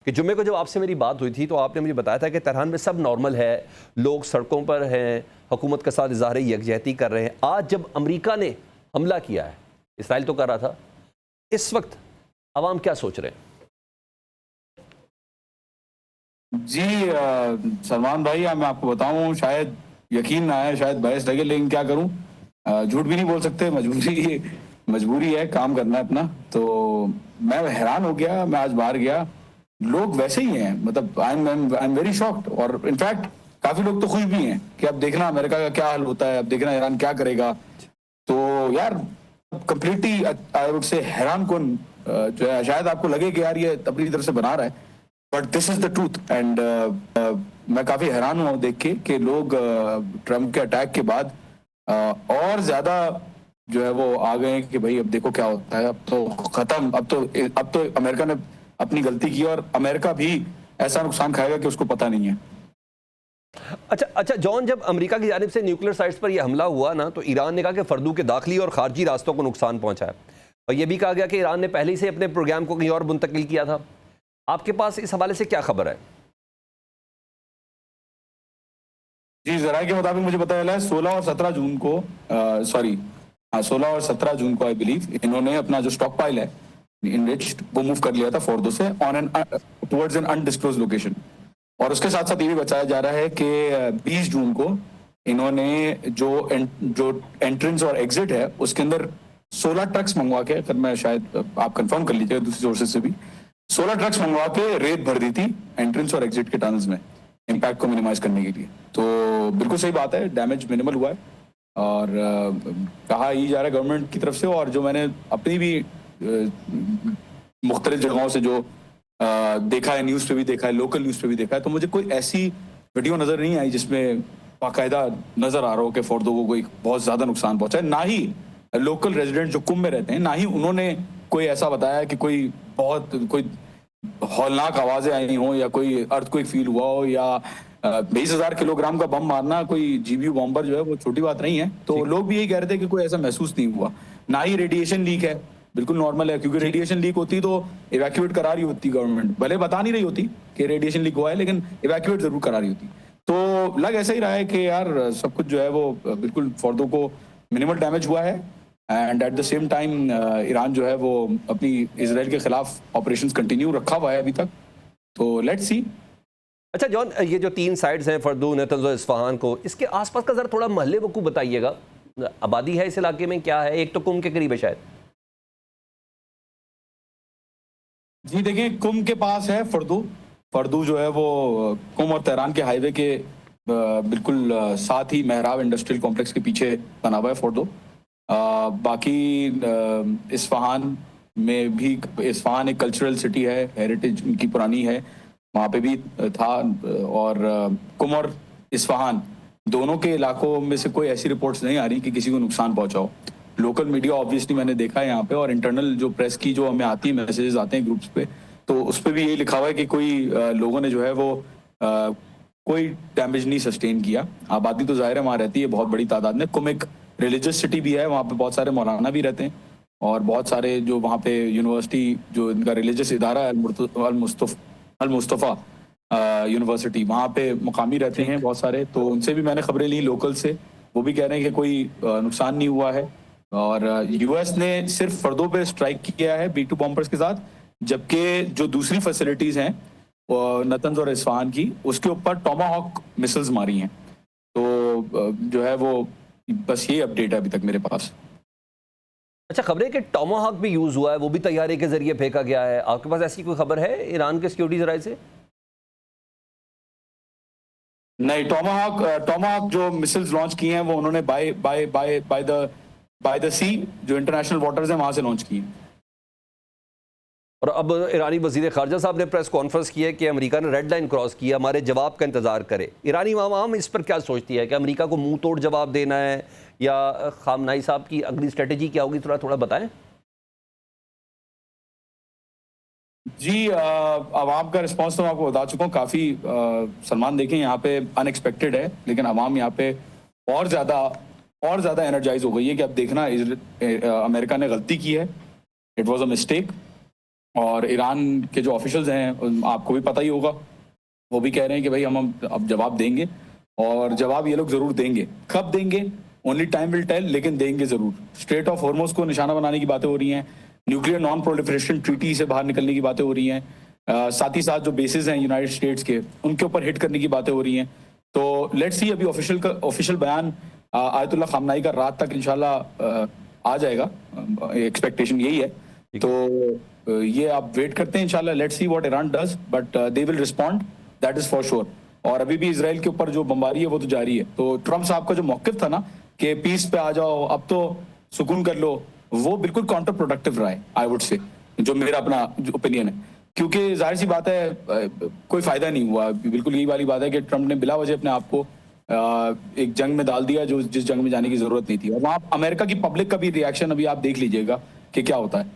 कि जुम्मे को जब आपसे मेरी बात हुई थी तो आपने मुझे बताया था कि तेहरान में सब नॉर्मल है, लोग सड़कों पर हैं, हुकूमत के साथ इज़हार यकजहती कर रहे हैं। आज जब अमेरिका ने हमला किया है, इसराइल तो कर रहा था, इस वक्त अवाम क्या सोच रहे हैं? जी सलमान भाई, मैं आपको बताऊं, शायद यकीन ना आए, शायद बहस लगे, लेकिन क्या करूं, झूठ भी नहीं बोल सकते, मजबूरी मजबूरी है, काम करना है अपना। तो मैं हैरान हो गया, मैं आज बाहर गया, लोग वैसे ही हैं, मतलब आई एम वेरी शॉक्ड। और इनफैक्ट काफी लोग तो खुश भी हैं कि अब देखना अमेरिका का क्या हाल होता है, अब देखना ईरान क्या करेगा। तो यार कंप्लीटली आई वुड से हैरान कौन जो है, शायद आपको लगे कि यार ये अपनी तरफ से बना रहा है, but this is the truth. And मैं काफी हैरान हुआ देख के कि लोग ट्रम्प के अटैक के बाद और ज्यादा जो है वो आ गए कि भाई अब देखो क्या होता है, अब तो खत्म, अब तो अमेरिका ने अपनी गलती की और अमेरिका भी ऐसा नुकसान खाएगा कि उसको पता नहीं है। अच्छा अच्छा जॉन, जब अमेरिका की जानिब से न्यूक्लियर साइट्स पर यह हमला हुआ ना, तो ईरान ने कहा कि फर्दू के दाखिली और खारजी रास्तों को नुकसान पहुंचा है, और यह भी कहा गया कि ईरान ने पहले से अपने प्रोग्राम को कहीं और मुंतकिल किया था। आपके पास इस हवाले से क्या खबर है? जी, जराये के मुताबिक मुझे पता चला है 16 और 17 जून को, सॉरी, हाँ 16 और 17 जून को आई बिलीव इन्होंने अपना जो स्टॉक पाइल है इनरिच्ड वो मूव कर लिया था फोर्डो से on an towards an undisclosed location. और उसके साथ साथ ये भी बताया जा रहा है कि 20 जून को इन्होंने जो एंट्रेंस और एग्जिट है उसके अंदर 16 ट्रक्स मंगवा के, अगर मैं शायद आप कंफर्म कर लीजिएगा दूसरी सोर्सेज से भी, 16 ट्रक्स मंगवा के रेत भर दी थी एंट्रेंस और एग्जिट के टनल्स में, इम्पैक्ट को मिनिमाइज करने के लिए। तो बिल्कुल सही बात है, डैमेज मिनिमल हुआ है और कहा ही जा रहा है गवर्नमेंट की तरफ से। और जो मैंने अपनी भी मुख्तलिफ जगहों से जो देखा है, न्यूज़ पे भी देखा है, लोकल न्यूज़ पे भी देखा है, तो मुझे कोई ऐसी वीडियो नज़र नहीं आई जिसमें बाकायदा नज़र आ रहा हो कि फोर्डो को कोई बहुत ज़्यादा नुकसान पहुंचा है। ना ही लोकल रेजिडेंट जो कुम में रहते हैं, ना ही उन्होंने कोई ऐसा बताया कि कोई हौलनाक आवाजें आई हो या कोई अर्थक्वेक फील हुआ हो, या 20,000 किलोग्राम का बम मारना कोई जीबीयू बॉम्बर जो है वो छोटी बात नहीं है। तो लोग भी यही कह रहे थे कि कोई ऐसा महसूस नहीं हुआ। ना ही रेडिएशन लीक है, बिल्कुल नॉर्मल है, क्योंकि रेडिएशन लीक होती तो इवैक्यूएट करा रही होती गवर्नमेंट, भले बता नहीं रही होती कि रेडिएशन लीक हुआ है, लेकिन इवैक्यूएट जरूर करा रही होती। तो लग ऐसा ही रहा है कि यार सब कुछ जो है वो बिल्कुल फोर्डो को मिनिमल डैमेज हुआ है। And at the same time Iran जो है वो अपनी इजराइल के खिलाफ ऑपरेशंस कंटिन्यू रखा हुआ है अभी तक। तो लेट्स सी। अच्छा जॉन, ये जो 3 साइट्स हैं, फर्दू, नेतन्ज और इस्फहान को, इसके आसपास का जरा थोड़ा महल्ले वकू बताइएगा, आबादी है इस इलाके में, क्या है? एक तो कुम के करीब है शायद। जी देखिए, कुम के पास है फर्दू। फर्दू जो है वो कुम और तेहरान के हाईवे के बिल्कुल साथ ही मेहराब इंडस्ट्रियल कॉम्प्लेक्स के पीछे बना हुआ है फर्दू। बाकी इस्फहान में भी, इस्फहान एक कल्चरल सिटी है, हेरिटेज उनकी पुरानी है, वहाँ पे भी था। और कुम और इस्फहान दोनों के इलाकों में से कोई ऐसी रिपोर्ट्स नहीं आ रही कि किसी को नुकसान पहुंचा हो। लोकल मीडिया ऑब्वियसली मैंने देखा है यहाँ पे, और इंटरनल जो प्रेस की जो हमें आती है, मैसेजेस आते हैं ग्रुप्स पे, तो उस पर भी यही लिखा हुआ है कि कोई लोगों ने जो है वो कोई डैमेज नहीं सस्टेन किया। आबादी तो जाहिर है वहाँ रहती है बहुत बड़ी तादाद में। कुम एक रिलीजियस सिटी भी है, वहाँ पे बहुत सारे मौलाना भी रहते हैं, और बहुत सारे जो वहाँ पे यूनिवर्सिटी, जो इनका रिलीजियस इदारा है अल मुस्तफ़ा यूनिवर्सिटी, वहाँ पे मुकामी रहते हैं बहुत सारे। तो उनसे भी मैंने खबरें ली लोकल से, वो भी कह रहे हैं कि कोई नुकसान नहीं हुआ है। और यूएस ने सिर्फ फर्दों पे स्ट्राइक किया है B-2 बॉम्बर्स के साथ, जबकि जो दूसरी फैसिलिटीज हैं नतंज और इस्फहान की, उसके ऊपर टोमाहॉक मिसाइल्स मारी हैं। तो जो है वो बस ये अपडेट है अभी तक मेरे पास। अच्छा, खबरें कि टोमाहॉक भी यूज़ हुआ है, वो भी तैयारी के जरिए फेंका गया है। आपके पास ऐसी कोई खबर है ईरान के सिक्योरिटी जराये से? नहीं, टोमाहॉक जो मिसाइल्स लॉन्च की हैं वो उन्होंने बाय द सी, जो इंटरनेशनल वाटर्स हैं वहां से लॉन्च की हैं। और अब ईरानी वज़ीर ख़ारजा साहब ने प्रेस कॉन्फ्रेंस की है कि अमेरिका ने रेड लाइन क्रॉस किया, हमारे जवाब का इंतज़ार करे। ईरानी आवाम इस पर क्या सोचती है कि अमेरिका को मुंह तोड़ जवाब देना है, या खामनाई साहब की अगली स्ट्रेटजी क्या होगी, थोड़ा थोड़ा बताएं। जी, आवाम का रिस्पांस तो मैं आपको बता चुका हूँ काफ़ी। सलमान देखें, यहाँ पे अनएक्सपेक्टेड है, लेकिन आवाम यहाँ पे और ज़्यादा एनर्जाइज हो गई है कि अब देखना अमेरिका ने गलती की है, इट वॉज अ मिस्टेक। और ईरान के जो ऑफिशियल्स हैं आपको भी पता ही होगा, वो भी कह रहे हैं कि भाई हम अब जवाब देंगे, और जवाब ये लोग जरूर देंगे। कब देंगे ओनली टाइम विल टेल, लेकिन देंगे जरूर। स्ट्रेट ऑफ हॉर्मोज को निशाना बनाने की बातें हो रही हैं, न्यूक्लियर नॉन प्रोलिफरेशन ट्रीटी से बाहर निकलने की बातें हो रही हैं, साथ ही साथ जो बेसिस हैं यूनाइटेड स्टेट्स के उनके ऊपर हिट करने की बातें हो रही हैं। तो लेट्स सी, अभी ऑफिशियल बयान आयतुल्ला खामनाई का रात तक इंशाल्लाह आ जाएगा, एक्सपेक्टेशन यही है। तो ये आप वेट करते हैं इंशाल्लाह, let's see what Iran does, but they will respond, that is for sure. और अभी भी इसराइल के ऊपर जो बमबारी है वो तो जारी है। तो ट्रम्प साहब का जो मौकिफ था ना कि पीस पे आ जाओ, अब तो सुकून कर लो, वो बिल्कुल काउंटर प्रोडक्टिव रहा है, आई वुड से, जो मेरा अपना ओपिनियन है। क्योंकि जाहिर सी बात है कोई फायदा नहीं हुआ। बिल्कुल यही वाली बात है कि ट्रम्प ने बिला वजह अपने आप को एक जंग में डाल दिया जो जिस जंग में जाने की जरूरत नहीं थी। और वहां अमेरिका की पब्लिक का भी रिएक्शन अभी आप देख लीजिएगा कि क्या होता है।